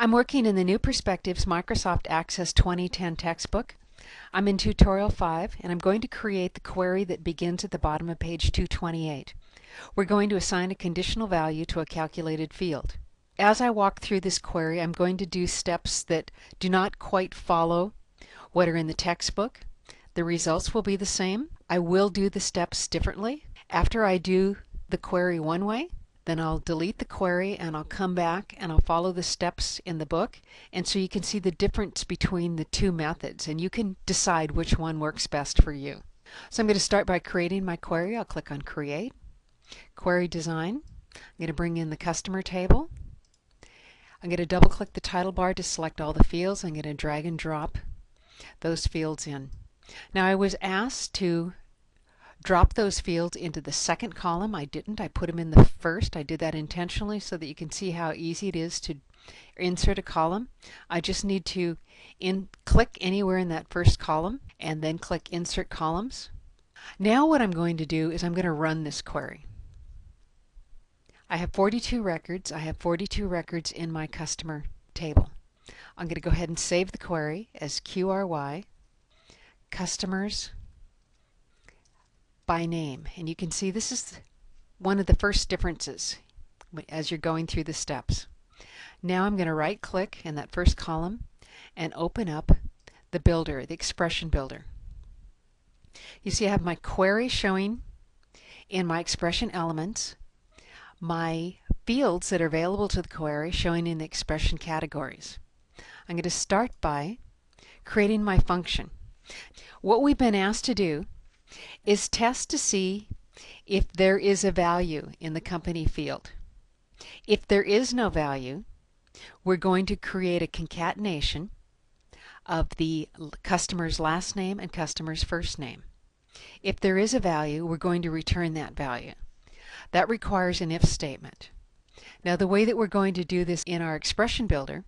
I'm working in the New Perspectives Microsoft Access 2010 textbook. I'm in Tutorial 5 and I'm going to create the query that begins at the bottom of page 228. We're going to assign a conditional value to a calculated field. As I walk through this query, I'm going to do steps that do not quite follow what are in the textbook. The results will be the same. I will do the steps differently. After I do the query one way, then I'll delete the query and I'll come back and I'll follow the steps in the book, and so you can see the difference between the two methods and you can decide which one works best for you. So I'm going to start by creating my query. I'll click on Create, Query Design. I'm going to bring in the customer table. I'm going to double click the title bar to select all the fields. I'm going to drag and drop those fields in. Now I was asked to drop those fields into the second column. I didn't. I put them in the first. I did that intentionally so that you can see how easy it is to insert a column. I just need to click anywhere in that first column and then click Insert Columns. Now what I'm going to do is I'm going to run this query. I have 42 records. I have 42 records in my customer table. I'm going to go ahead and save the query as QRY Customers by name, and you can see this is one of the first differences as you're going through the steps. Now I'm going to right click in that first column and open up the builder, the expression builder. You see I have my query showing in my expression elements, my fields that are available to the query showing in the expression categories. I'm going to start by creating my function. What we've been asked to do is test to see if there is a value in the company field. If there is no value, we're going to create a concatenation of the customer's last name and customer's first name. If there is a value, we're going to return that value. That requires an if statement. Now the way that we're going to do this in our expression builder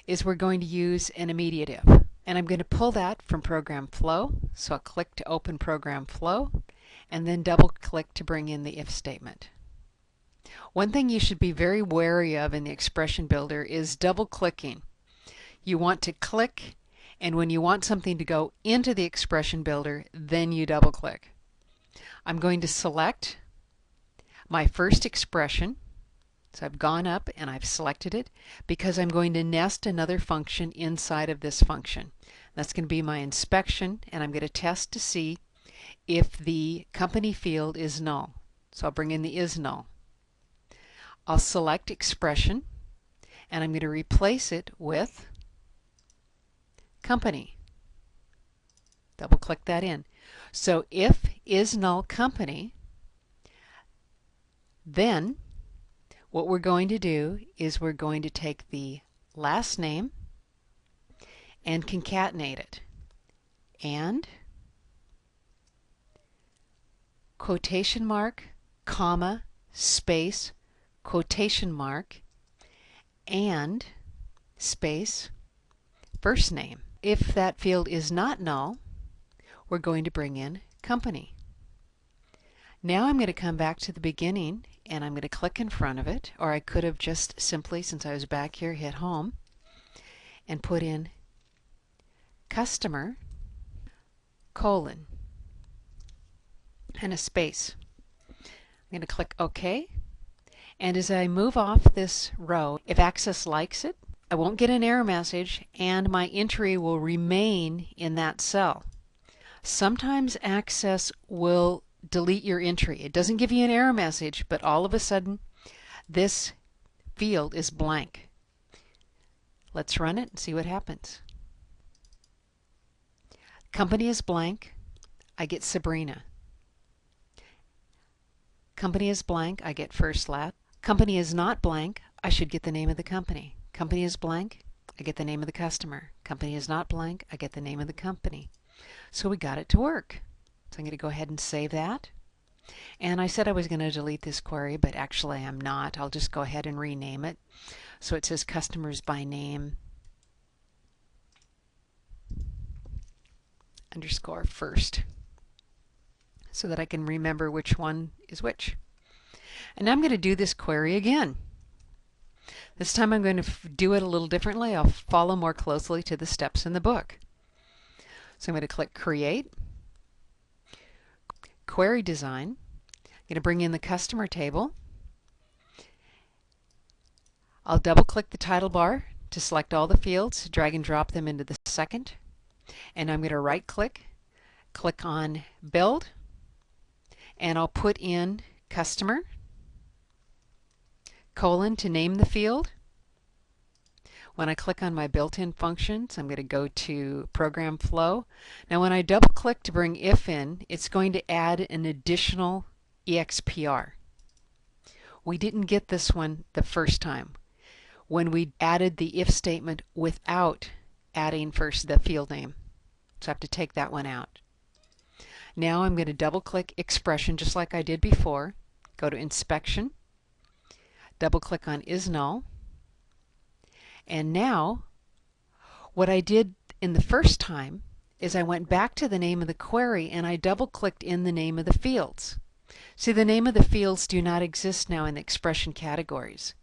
is we're going to use an immediate if. And I'm going to pull that from Program Flow. So I'll click to open Program Flow and then double click to bring in the if statement. One thing you should be very wary of in the expression builder is double clicking. You want to click, and when you want something to go into the expression builder, then you double click. I'm going to select my first expression. So I've gone up and I've selected it because I'm going to nest another function inside of this function. That's going to be my inspection, and I'm going to test to see if the company field is null. So I'll bring in the is null. I'll select expression and I'm going to replace it with company. Double click that in. So if is null company, then what we're going to do is we're going to take the last name and concatenate it. And quotation mark, comma, space, quotation mark, and space, first name. If that field is not null, we're going to bring in company. Now I'm going to come back to the beginning and I'm going to click in front of it, or I could have just simply, since I was back here, hit home and put in customer colon and a space. I'm going to click OK, and as I move off this row, if Access likes it, I won't get an error message and my entry will remain in that cell. Sometimes Access will delete your entry. It doesn't give you an error message, but all of a sudden this field is blank. Let's run it and see what happens. Company is blank, I get Sabrina. Company is blank, I get first last. Company is not blank, I should get the name of the company. Company is blank, I get the name of the customer. Company is not blank, I get the name of the company. So we got it to work. So I'm going to go ahead and save that. And I said I was going to delete this query, but actually I'm not. I'll just go ahead and rename it. So it says customers by name underscore first, so that I can remember which one is which. And now I'm going to do this query again. This time I'm going to do it a little differently. I'll follow more closely to the steps in the book. So I'm going to click Create, Query Design. I'm going to bring in the customer table. I'll double click the title bar to select all the fields, drag and drop them into the second, and I'm going to right click, click on Build, and I'll put in Customer, colon to name the field. When I click on my built-in functions, I'm going to go to Program Flow. Now when I double click to bring if in, it's going to add an additional EXPR. We didn't get this one the first time when we added the if statement without adding first the field name. So I have to take that one out. Now I'm going to double click Expression just like I did before. Go to Inspection, double click on Is Null. And now what I did in the first time is I went back to the name of the query and I double clicked in the name of the fields. See, the name of the fields do not exist now in the expression categories.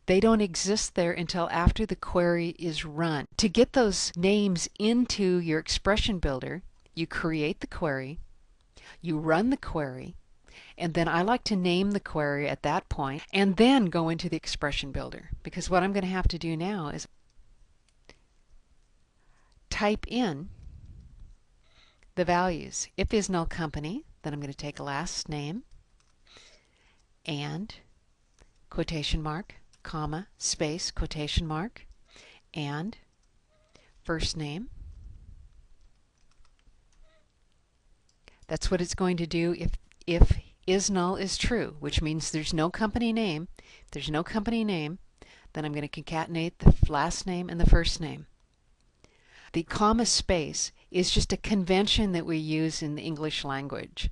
They don't exist there until after the query is run. To get those names into your expression builder, you create the query, you run the query, and then I like to name the query at that point and then go into the expression builder, because what I'm going to have to do now is type in the values. If is null company, then I'm going to take last name and quotation mark, comma, space, quotation mark, and first name. That's what it's going to do if is null is true, which means there's no company name. If there's no company name, then I'm going to concatenate the last name and the first name. The comma space is just a convention that we use in the English language.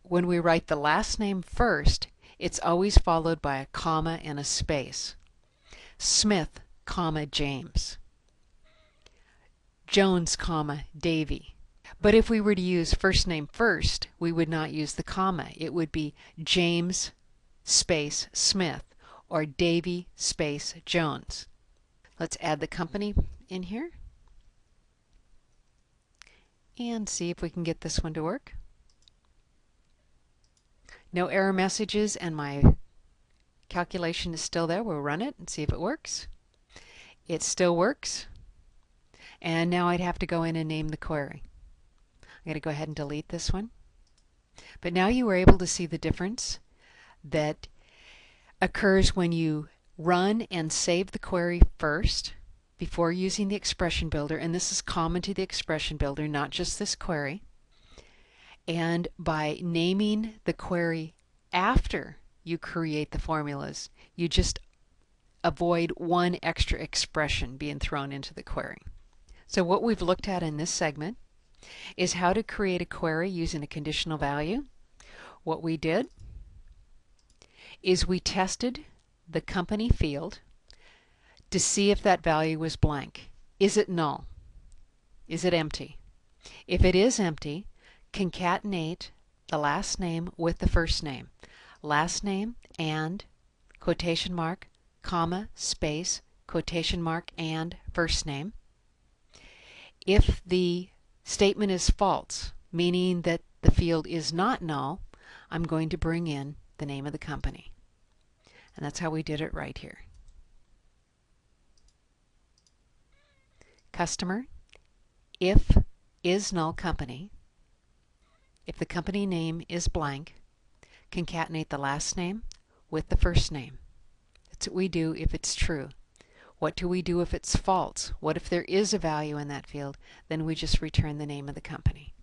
When we write the last name first, it's always followed by a comma and a space. Smith, comma, James. Jones, comma, Davy. But if we were to use first name first, we would not use the comma. It would be James space Smith or Davy space Jones. Let's add the company in here and see if we can get this one to work. No error messages and my calculation is still there. We'll run it and see if it works. It still works. And now I'd have to go in and name the query. I'm going to go ahead and delete this one. But now you were able to see the difference that occurs when you run and save the query first before using the expression builder, and this is common to the expression builder, not just this query. And by naming the query after you create the formulas, you just avoid one extra expression being thrown into the query. So what we've looked at in this segment is how to create a query using a conditional value. What we did is we tested the company field to see if that value was blank. Is it null? Is it empty? If it is empty, concatenate the last name with the first name. Last name and quotation mark, comma, space, quotation mark, and first name. If the statement is false, meaning that the field is not null, I'm going to bring in the name of the company. And that's how we did it right here. Customer, if is null company, if the company name is blank, concatenate the last name with the first name. That's what we do if it's true. What do we do if it's false? What if there is a value in that field? Then we just return the name of the company.